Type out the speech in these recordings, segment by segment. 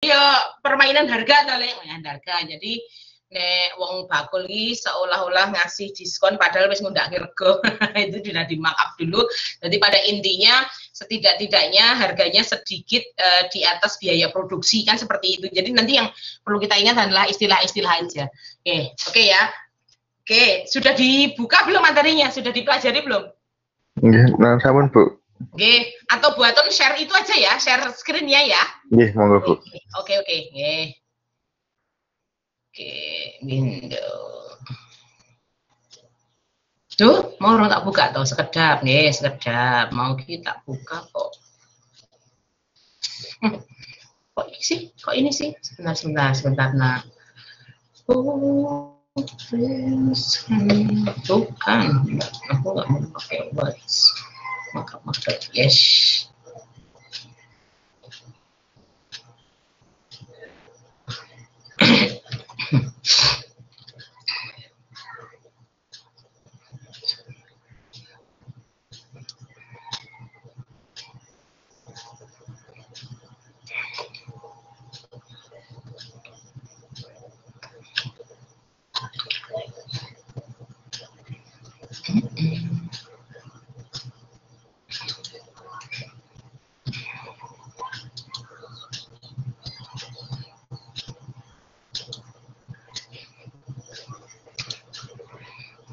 ya permainan harga to Lek, harga. Jadi nek wong bakul iki seolah-olah ngasih diskon padahal wis ngundang rego. Itu sudah di markup dulu. Jadi pada intinya setidak-tidaknya harganya sedikit di atas biaya produksi kan seperti itu. Jadi nanti yang perlu kita ingat adalah istilah-istilah aja. Oke ya. Oke, sudah dibuka belum materinya? Sudah dipelajari belum? Nggih, nah sampun, Bu. Oke, atau buaton share itu aja ya, share screen-nya ya. Nggih, monggo, Bu. Oke. Nggih. Oke, window. Tuh, mau orang tak buka tuh, sekedap, nih, sekedap. Mau kita buka kok. Kok ini sih? Kok ini sih? Sebentar. Nah. Bukan. Aku nggak mau pakai words. Maka yes.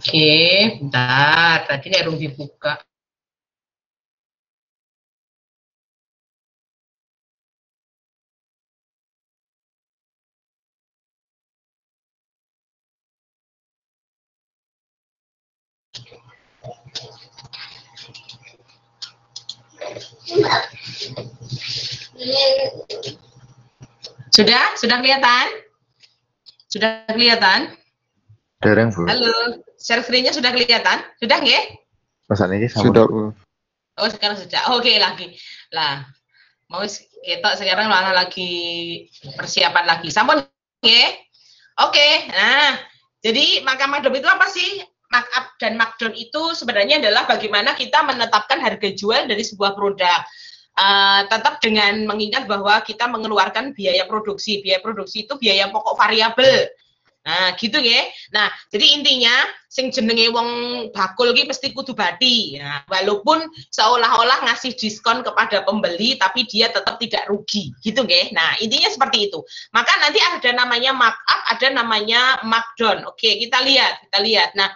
Oke, bentar. Tadi nih belum dibuka. Sudah kelihatan? Sudah kelihatan? Dereng, Bu. Halo, share screen-nya sudah kelihatan? Sudah nggih? Pesan ini sudah, Bu. Oh, sekarang sudah. Oke, lagi. Lah, mau ketok sekarang malah lagi persiapan lagi. Sampun nggih? Oke. Nah, jadi markup itu apa sih? Markup dan markdown itu sebenarnya adalah bagaimana kita menetapkan harga jual dari sebuah produk. Tetap dengan mengingat bahwa kita mengeluarkan biaya produksi. Biaya produksi itu biaya pokok variabel. Nah, gitu ya. Nah, jadi intinya sing jenenge wong bakul iki mesti kudu bati. Nah, walaupun seolah-olah ngasih diskon kepada pembeli tapi dia tetap tidak rugi, gitu nggih. Nah, intinya seperti itu. Maka nanti ada namanya markup, ada namanya markdown. Oke, kita lihat. Nah,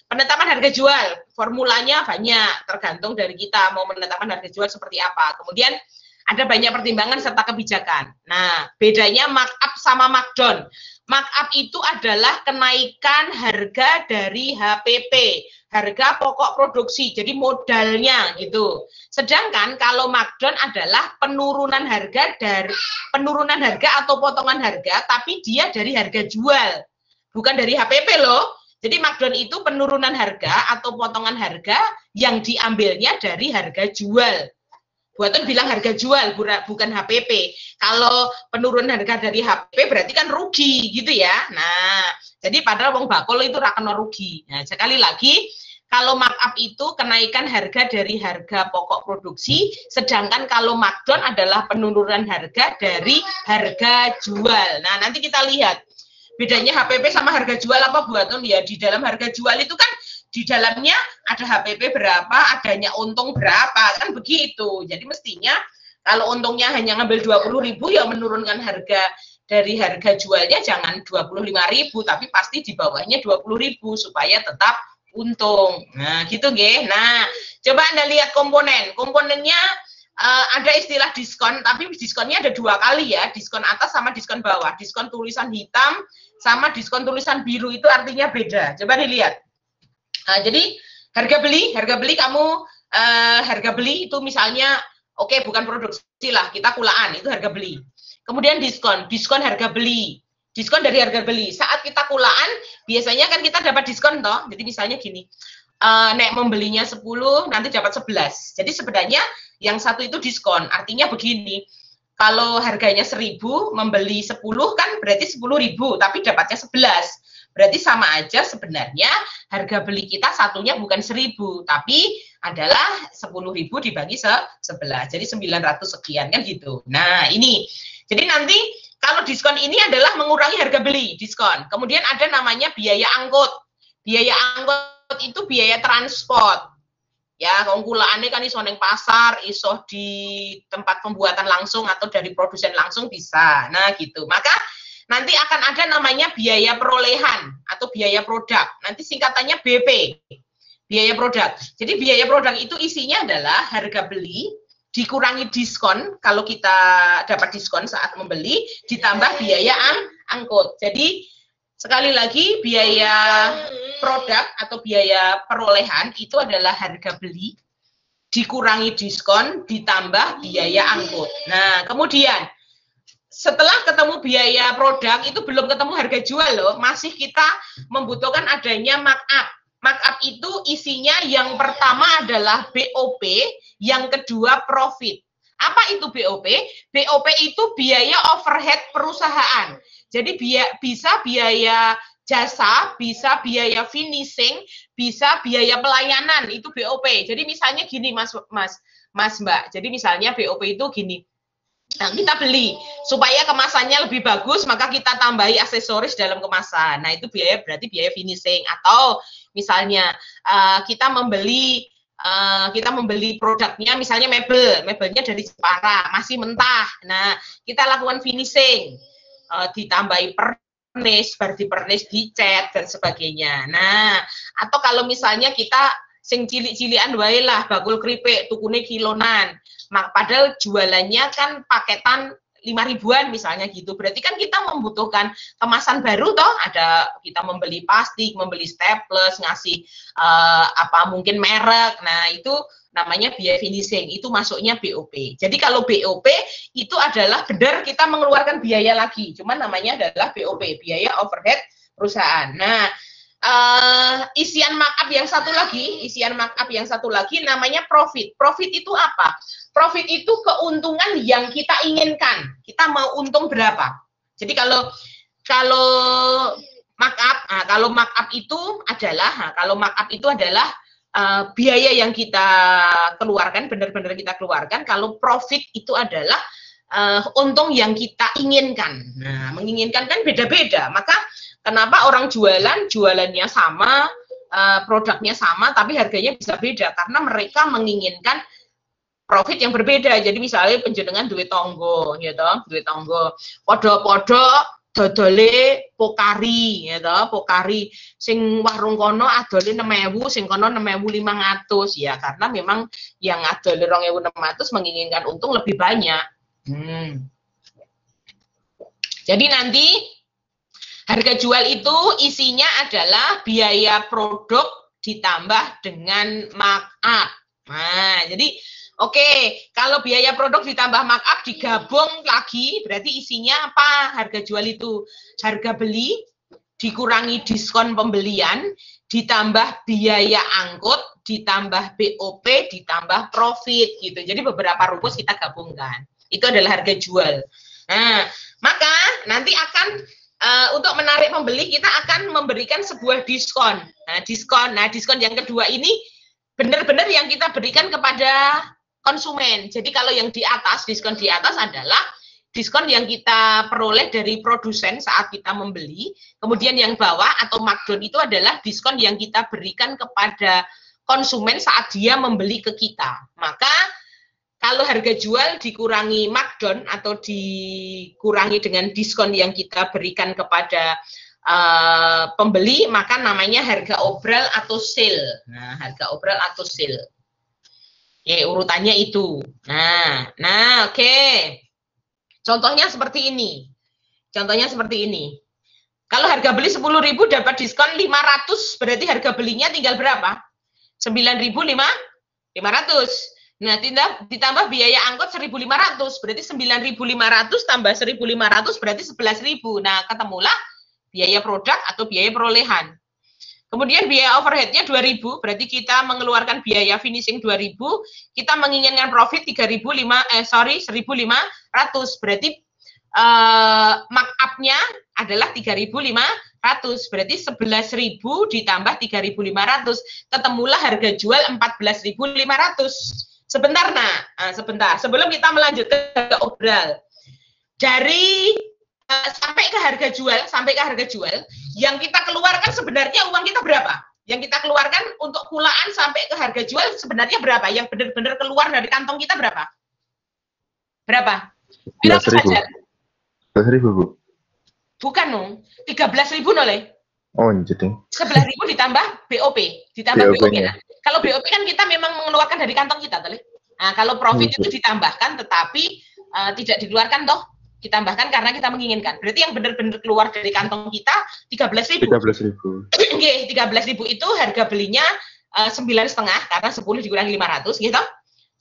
penetapan harga jual, formulanya banyak, tergantung dari kita mau menetapkan harga jual seperti apa. Kemudian ada banyak pertimbangan serta kebijakan. Nah, bedanya markup sama markdown. Markup itu adalah kenaikan harga dari HPP, harga pokok produksi, jadi modalnya gitu. Sedangkan kalau markdown adalah penurunan harga atau potongan harga, tapi dia dari harga jual, bukan dari HPP loh. Jadi markdown itu penurunan harga atau potongan harga yang diambilnya dari harga jual. Buatan bilang harga jual, bukan HPP. Kalau penurunan harga dari HPP berarti kan rugi, gitu ya. Nah, jadi padahal wong bakul itu rakena rugi. Nah, sekali lagi, kalau markup itu kenaikan harga dari harga pokok produksi, sedangkan kalau markdown adalah penurunan harga dari harga jual. Nah, nanti kita lihat bedanya HPP sama harga jual apa buatan ya. Di dalam harga jual itu kan di dalamnya ada HPP berapa, adanya untung berapa, kan begitu. Jadi mestinya kalau untungnya hanya ngambil 20.000 ya menurunkan harga dari harga jualnya jangan 25.000 tapi pasti di bawahnya 20.000 supaya tetap untung. Nah, gitu nggih. Nah, coba Anda lihat komponennya ada istilah diskon, tapi diskonnya ada dua kali ya, diskon atas sama diskon bawah. Diskon tulisan hitam sama diskon tulisan biru itu artinya beda. Coba dilihat. Jadi harga beli kamu harga beli itu misalnya oke, bukan produksi lah, kita kulaan itu harga beli. Kemudian diskon harga beli. Diskon dari harga beli. Saat kita kulaan biasanya kan kita dapat diskon toh. Jadi misalnya gini. Nek membelinya 10 nanti dapat 11. Jadi sebenarnya yang satu itu diskon. Artinya begini. Kalau harganya 1.000 membeli 10 kan berarti 10.000 tapi dapatnya 11. Berarti sama aja sebenarnya harga beli kita satunya bukan 1.000 tapi adalah 10.000 dibagi 11. Jadi 900 sekian kan gitu. Nah, ini Jadi nanti kalau diskon ini adalah mengurangi harga beli, diskon. Kemudian ada namanya biaya angkut. Biaya angkut itu biaya transport. Ya, keunggulannya kan iso neng pasar, iso di tempat pembuatan langsung atau dari produsen langsung bisa. Nah, gitu. Maka nanti akan ada namanya biaya perolehan atau biaya produk. Nanti singkatannya BP. Biaya produk. Jadi biaya produk itu isinya adalah harga beli dikurangi diskon kalau kita dapat diskon saat membeli, ditambah biaya angkut. Jadi sekali lagi biaya produk atau biaya perolehan itu adalah harga beli dikurangi diskon ditambah biaya angkut. Nah, kemudian setelah ketemu biaya produk itu belum ketemu harga jual loh, masih kita membutuhkan adanya markup. Markup itu isinya yang pertama adalah BOP, yang kedua profit. Apa itu BOP? BOP itu biaya overhead perusahaan. Jadi bisa biaya jasa, bisa biaya finishing, bisa biaya pelayanan, itu BOP. Jadi misalnya gini Mas Mbak. Jadi misalnya BOP itu gini. Nah, kita beli supaya kemasannya lebih bagus, maka kita tambahi aksesoris dalam kemasan. Nah, itu biaya berarti biaya finishing. Atau misalnya kita membeli produknya, misalnya mebelnya dari Jepara, masih mentah. Nah, kita lakukan finishing, ditambahi pernis, baru dipernis, dicat dan sebagainya. Nah, atau kalau misalnya kita sing cilik-cilikan wae lah, bakul keripik, tukune kilonan. Padahal jualannya kan paketan 5.000-an misalnya gitu. Berarti kan kita membutuhkan kemasan baru toh, ada kita membeli plastik, membeli staples, ngasih mungkin merek. Nah, itu namanya biaya finishing, itu masuknya BOP. Jadi kalau BOP itu adalah benar kita mengeluarkan biaya lagi, cuman namanya adalah BOP, biaya overhead perusahaan. Nah, isian markup yang satu lagi namanya profit. Profit itu apa? Profit itu keuntungan yang kita inginkan. Kita mau untung berapa? Jadi kalau markup itu adalah biaya yang kita keluarkan, benar-benar kita keluarkan. Kalau profit itu adalah untung yang kita inginkan. Nah, menginginkan kan beda-beda. Maka kenapa orang jualannya sama, produknya sama, tapi harganya bisa beda? Karena mereka menginginkan profit yang berbeda. Jadi misalnya penjenengan duit tonggo, gitu, duit tonggo, podo-podo dodole Pokari, gitu, Pokari, sing warung kono adole 6.000, sing kono 6.500, ya karena memang yang adole 2.600 menginginkan untung lebih banyak. Jadi nanti harga jual itu isinya adalah biaya produk ditambah dengan markup. Nah, jadi oke, kalau biaya produk ditambah markup digabung lagi, berarti isinya apa? Harga jual itu harga beli dikurangi diskon pembelian, ditambah biaya angkut, ditambah BOP, ditambah profit gitu. Jadi beberapa rumus kita gabungkan. Itu adalah harga jual. Nah, maka nanti akan untuk menarik pembeli kita akan memberikan sebuah diskon. Nah, diskon yang kedua ini benar-benar yang kita berikan kepada konsumen. Jadi kalau yang di atas, diskon di atas adalah diskon yang kita peroleh dari produsen saat kita membeli. Kemudian yang bawah atau markdown itu adalah diskon yang kita berikan kepada konsumen saat dia membeli ke kita. Maka kalau harga jual dikurangi markdown atau dikurangi dengan diskon yang kita berikan kepada pembeli, maka namanya harga obral atau sale. Nah, harga obral atau sale. Oke, urutannya itu. Nah, oke. Contohnya seperti ini. Kalau harga beli 10.000 dapat diskon 500, berarti harga belinya tinggal berapa? 9.500. Nah, ditambah biaya angkut 1.500, berarti 9.500 tambah 1.500 berarti 11.000. Nah, ketemulah biaya produk atau biaya perolehan. Kemudian biaya overheadnya 2.000, berarti kita mengeluarkan biaya finishing 2.000, kita menginginkan profit 1.500, berarti markup-nya adalah 3.500, berarti 11.000 ditambah 3.500, ketemulah harga jual 14.500. Sebentar, sebentar, sebelum kita melanjutkan ke obral. dari sampai ke harga jual, yang kita keluarkan sebenarnya uang kita berapa? Yang kita keluarkan untuk kulaan sampai ke harga jual sebenarnya berapa? Yang benar-benar keluar dari kantong kita berapa? Berapa? Ayo 11.000. saja. 11.000, Bu. Bukan dong. 13.000 noleh. Oh, jadi 11.000 ditambah BOP, BOP-nya. Nah, kalau BOP kan kita memang mengeluarkan dari kantong kita, toleh. Nah, kalau profit itu ditambahkan, tetapi tidak dikeluarkan toh, ditambahkan karena kita menginginkan. Berarti yang benar-benar keluar dari kantong kita 13.000. 13.000. Oke, 13.000 itu harga belinya 9,5 karena 10 dikurangi 500 gitu.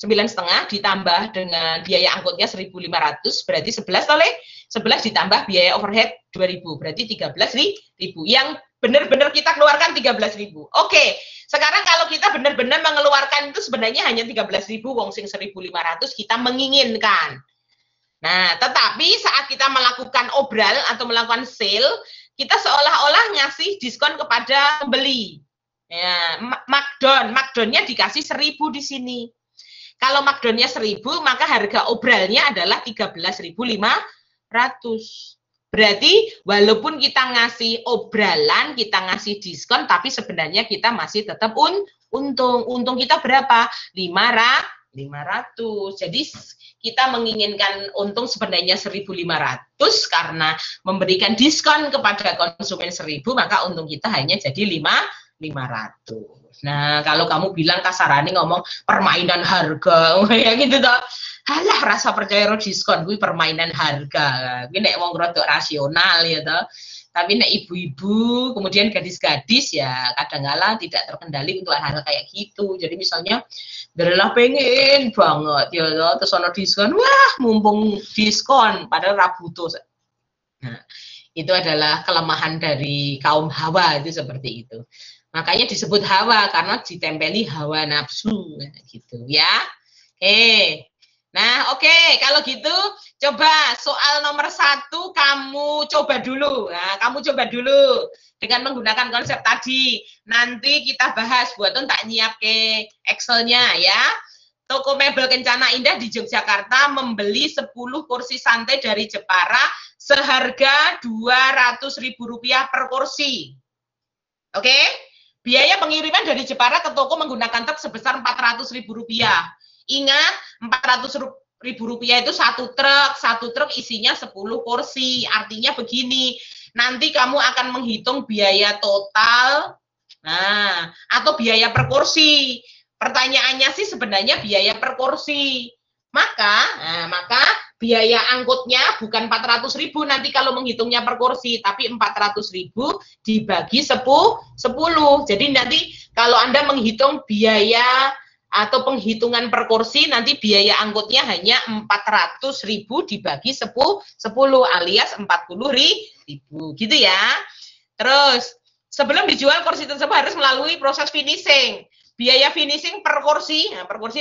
9,5 ditambah dengan biaya angkutnya 1.500 berarti 11 oleh 11 ditambah biaya overhead 2.000 berarti 13.000. Yang benar-benar kita keluarkan 13.000. Oke, sekarang kalau kita benar-benar mengeluarkan itu sebenarnya hanya 13.000, wong sing 1.500 kita menginginkan. Nah, tetapi saat kita melakukan obral atau melakukan sale, kita seolah-olah ngasih diskon kepada pembeli. Ya, markdown-nya dikasih 1.000 di sini. Kalau markdown-nya 1.000, maka harga obralnya adalah 13.500. Berarti walaupun kita ngasih obralan, kita ngasih diskon, tapi sebenarnya kita masih tetap untung. Untung kita berapa? 500. Jadi kita menginginkan untung sebenarnya 1.500 karena memberikan diskon kepada konsumen 1.000, maka untung kita hanya jadi 500. Nah, kalau kamu bilang kasarannya ngomong permainan harga, ya gitu toh. Halah rasa percaya diskon kuwi permainan harga. Kuwi nek wong rada rasional ya toh. Tapi nek ibu-ibu, kemudian gadis-gadis ya kadang-kala tidak terkendali untuk hal-hal kayak gitu. Jadi misalnya Daralah pengen banget ya toh, terus ono diskon. Wah, mumpung diskon padahal rabuto. Nah, itu adalah kelemahan dari kaum Hawa itu seperti itu. Makanya disebut Hawa karena ditempeli hawa nafsu gitu ya. Oke, kalau gitu coba soal nomor 1 kamu coba dulu. Nah, kamu coba dulu dengan menggunakan konsep tadi. Nanti kita bahas buat tak nyiap ke Excel-nya ya. Toko mebel Kencana Indah di Yogyakarta membeli 10 kursi santai dari Jepara seharga Rp200.000 per kursi. Oke? Biaya pengiriman dari Jepara ke toko menggunakan truk sebesar Rp400.000. Ingat, Rp400.000 itu satu truk isinya 10 kursi. Artinya begini, nanti kamu akan menghitung biaya total, atau biaya per kursi. Pertanyaannya sih sebenarnya biaya per kursi. Maka biaya angkutnya bukan 400.000 nanti kalau menghitungnya per kursi, tapi 400.000 dibagi 10. Jadi nanti kalau Anda menghitung biaya atau penghitungan per kursi, nanti biaya angkutnya hanya 400.000 dibagi 10 alias 40.000 gitu ya. Terus sebelum dijual kursi tersebut harus melalui proses finishing. Biaya finishing per kursi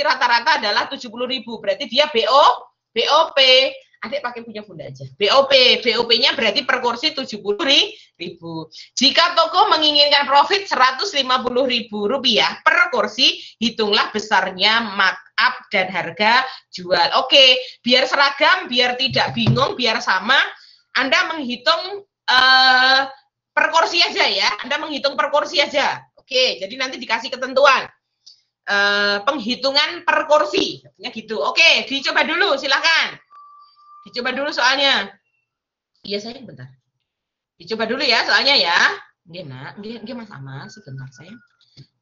rata-rata adalah 70.000. Berarti dia BOP. Adik pakai punya Bunda aja. BOP-nya berarti per kursi 70.000. Jika toko menginginkan profit Rp150.000 per kursi, hitunglah besarnya markup dan harga jual. Oke, biar seragam, biar tidak bingung, biar sama, Anda menghitung per kursi aja ya. Anda menghitung per kursi aja. Oke, jadi nanti dikasih ketentuan penghitungan per kursi, ya gitu. Oke, dicoba dulu, silakan. Dicoba dulu soalnya. Iya sayang, bentar. Dicoba dulu ya soalnya ya. Nggih nak, nggih Mas Amar, sebentar sayang.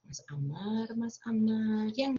Mas Amar, yang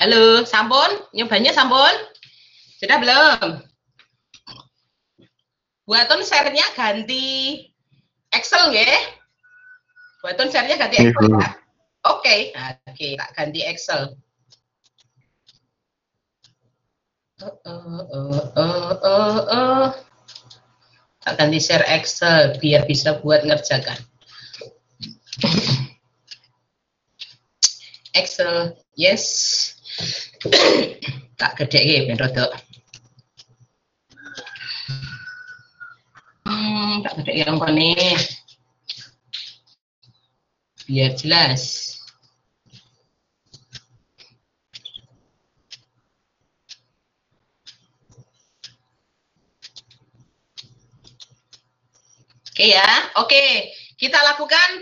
Halo, sampun? Nyobanya sampun? Sudah belum? Buatun share-nya ganti Excel ya? Buatun share-nya ganti Excel ya? Oke, oke, tak ganti Excel. Tak ganti share Excel biar bisa buat ngerjakan. Excel, yes. Tak gede ya, ben rodok. Tak gede ya nih. Biar jelas. Oke ya, oke. Kita lakukan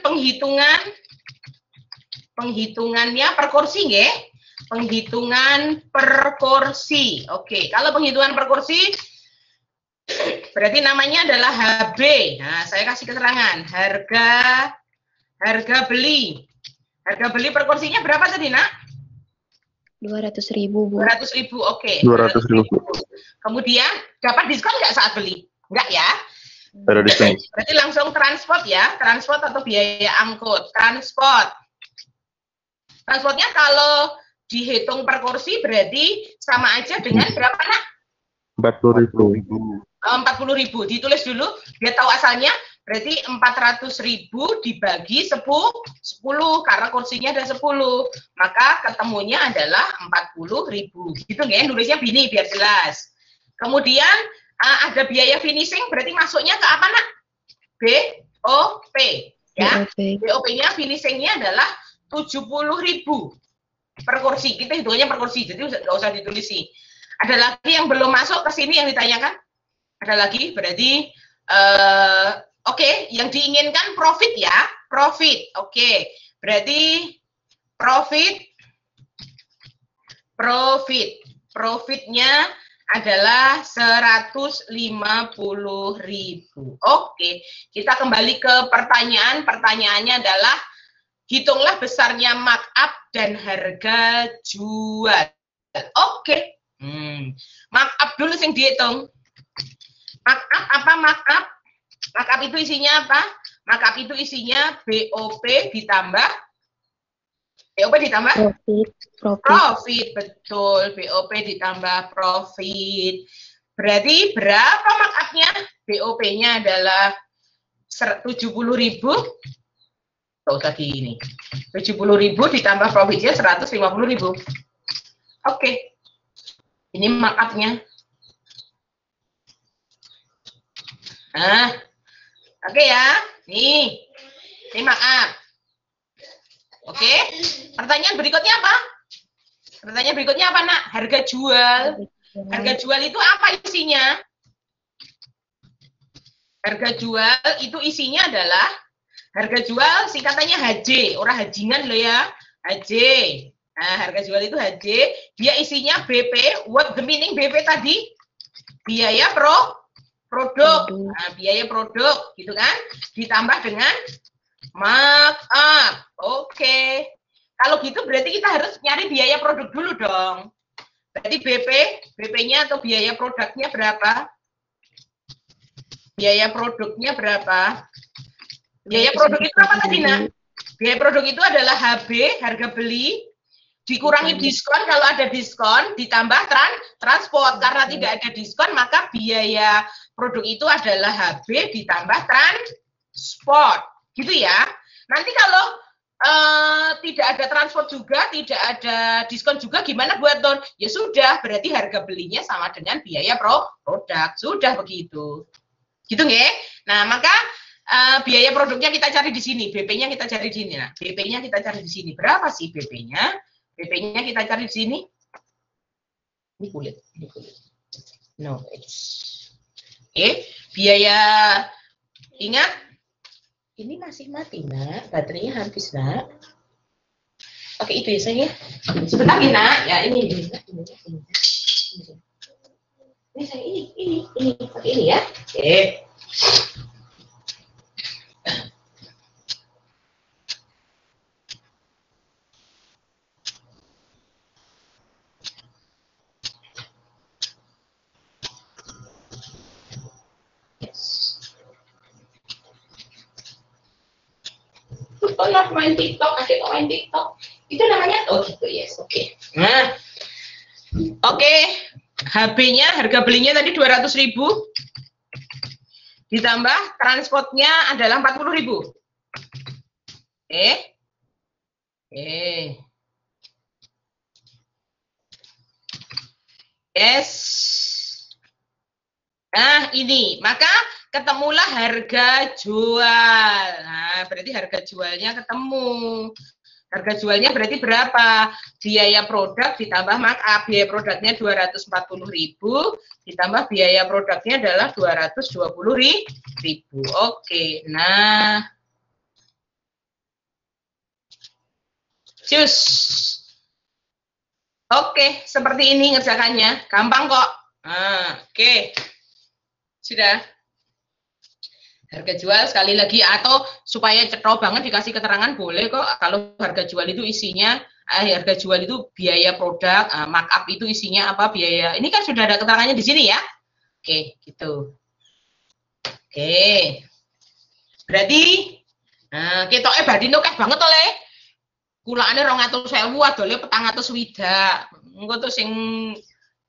penghitungannya per kursi nggih. Penghitungan per kursi. Oke, kalau penghitungan per kursi berarti namanya adalah HB. Nah, saya kasih keterangan. Harga beli. Harga beli per kursinya berapa tadi, Nak? 200.000, Bu. 200.000, oke. 200.000. Kemudian dapat diskon nggak saat beli? Enggak ya? Ada diskon. Berarti langsung transport ya, transport atau biaya angkut. Transportnya kalau dihitung per kursi berarti sama aja dengan berapa, Nak? 40.000. 40.000. Ditulis dulu biar tahu asalnya. Berarti 400.000 dibagi 10 karena kursinya ada 10. Maka ketemunya adalah 40.000. Gitu nggak? Nulisnya bini biar jelas. Kemudian ada biaya finishing berarti masuknya ke apa, Nak? BOP. Ya. BOP-nya finishingnya adalah 70.000 per kursi. Kita hitungannya per kursi. Jadi nggak usah ditulisi. Ada lagi yang belum masuk ke sini yang ditanyakan? Ada lagi? Berarti oke, yang diinginkan profit ya, profit. Oke, berarti profitnya adalah 150.000. Oke, kita kembali ke pertanyaan. Pertanyaannya adalah hitunglah besarnya markup dan harga jual. Oke, markup dulu yang dihitung. Markup apa markup? Markup itu isinya apa? Markup itu isinya BOP ditambah profit, betul. BOP ditambah profit. Berarti berapa markupnya? BOP-nya adalah 70.000. Enggak usah di ini. 70.000 ditambah profitnya 150.000. Oke. Ini markupnya. Nah, oke ya. Nih. Ini markup. Oke. Pertanyaan berikutnya apa? Pertanyaan berikutnya apa, Nak? Harga jual. Harga jual itu apa isinya? Harga jual itu isinya adalah harga jual singkatannya HJ, orang hajingan loh ya. HJ. Nah, harga jual itu HJ, dia isinya BP. What the meaning BP tadi? Biaya produk. Nah, biaya produk gitu kan? Ditambah dengan markup. Oke. Kalau gitu berarti kita harus nyari biaya produk dulu dong. Berarti BP-nya atau biaya produknya berapa? Biaya produknya berapa? Biaya produk itu apa tadi, Nak? Biaya produk itu adalah HB, harga beli, dikurangi diskon kalau ada diskon, ditambah transport. Karena tidak ada diskon, maka biaya produk itu adalah HB ditambah transport. Gitu ya. Nanti kalau tidak ada transport juga, tidak ada diskon juga, gimana buat Don? Ya sudah, berarti harga belinya sama dengan biaya produk. Sudah begitu. Gitu nggih? Nah, maka biaya produknya kita cari di sini, BP-nya kita cari di sini. Nah, BP-nya kita cari di sini. Berapa sih BP-nya? BP-nya kita cari di sini. Ini kulit. No, oke, biaya, ingat, ini masih mati, Nak. Baterainya habis, Nak. Oke, itu ya, sayang. Sebentar, Nak. Ya, ini. Ini, sayang, ini. Pakai ini ya. Oke. lah main TikTok, adik main TikTok. Itu namanya, oh gitu, yes, oke. Nah, oke, HB-nya, harga belinya tadi 200.000. Ditambah transportnya adalah 40.000. Yes. Nah, ini, maka ketemulah harga jual. Nah, berarti harga jualnya ketemu. Harga jualnya berarti berapa? Biaya produk ditambah markup. Biaya produknya 240.000, ditambah biaya produknya adalah 220.000. Oke, nah. Cus. Oke, seperti ini ngerjakannya. Gampang kok. Nah, oke. Sudah. Harga jual sekali lagi, atau supaya cetro banget dikasih keterangan boleh kok. Kalau harga jual itu isinya, harga jual itu biaya produk, markup itu isinya apa, biaya. Ini kan sudah ada keterangannya di sini ya. Oke, gitu. Oke. Berarti, ketoknya badino keh banget oleh. Kulane 200.000 adole 400 engko to sing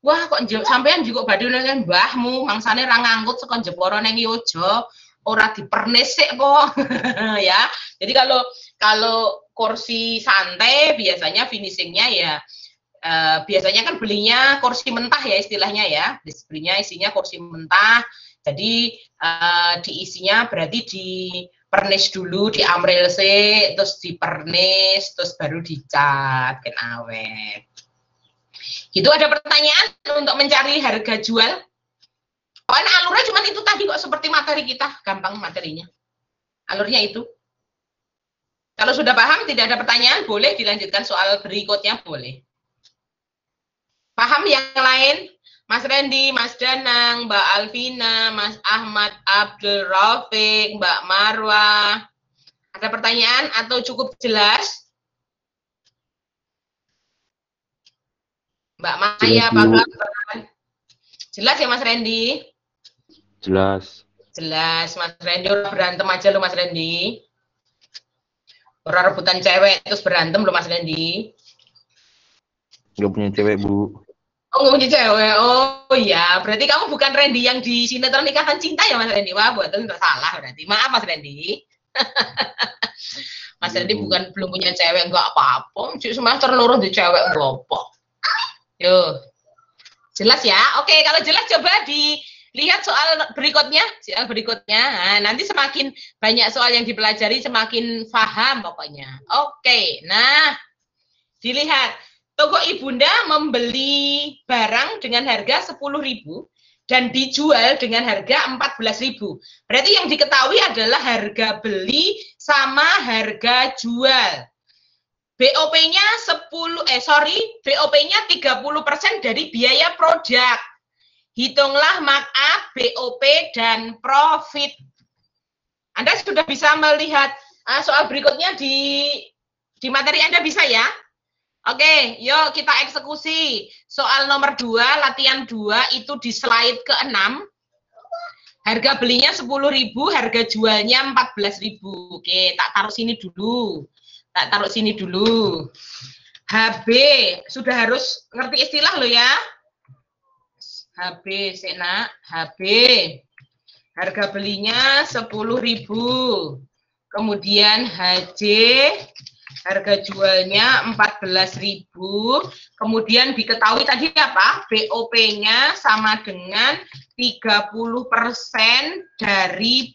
wah kok sampean juga badhe nang mbahmu mangsane ra ngangkut saka Jepara ning Yojo ora dipernis sik po. Ya. Jadi kalau kursi santai biasanya finishingnya ya biasanya kan belinya kursi mentah ya istilahnya ya. Belinya isinya kursi mentah. Jadi diisinya berarti di pernis dulu, di amril sih, terus dipernis, terus baru dicat, kan awet. Gitu, ada pertanyaan untuk mencari harga jual? Pokoknya alurnya cuma itu tadi kok, seperti materi kita, gampang materinya. Alurnya itu. Kalau sudah paham, tidak ada pertanyaan, boleh dilanjutkan soal berikutnya, boleh. Paham yang lain? Mas Randy, Mas Danang, Mbak Alvina, Mas Ahmad Abdul Rafiq, Mbak Marwah. Ada pertanyaan atau cukup jelas? Mbak Maya, apa kabar? Jelas ya Mas Randy? Jelas. Jelas, Mas Randy. Udah berantem aja lo Mas Randy. Orang rebutan cewek terus berantem lo Mas Randy. Nggak punya cewek, Bu. Oh, nggak punya cewek. Oh ya, berarti kamu bukan Randy yang di sinetron Ikatan Cinta ya Mas Randy? Wah, buatan salah berarti. Maaf Mas Randy. Mas Randy belum punya cewek, enggak apa-apa. Semester loro di cewek apa. Yo. Jelas ya? Oke, kalau jelas coba dilihat soal berikutnya. Soal berikutnya. Nah, nanti semakin banyak soal yang dipelajari semakin paham pokoknya. Oke. Nah, dilihat. Toko Ibunda membeli barang dengan harga 10.000 dan dijual dengan harga 14.000. Berarti yang diketahui adalah harga beli sama harga jual. BOP-nya BOP-nya 30% dari biaya produk. Hitunglah markup, BOP dan profit. Anda sudah bisa melihat soal berikutnya di materi Anda bisa ya? Oke, yuk kita eksekusi. Soal nomor 2, latihan 2 itu di slide ke-6. Harga belinya 10.000, harga jualnya 14.000. Oke, tak taruh sini dulu. HB, sudah harus ngerti istilah lo ya. HB, Sena, HB. Harga belinya 10.000. Kemudian HJ, harga jualnya 14.000, kemudian diketahui tadi apa? BOP-nya sama dengan 30% dari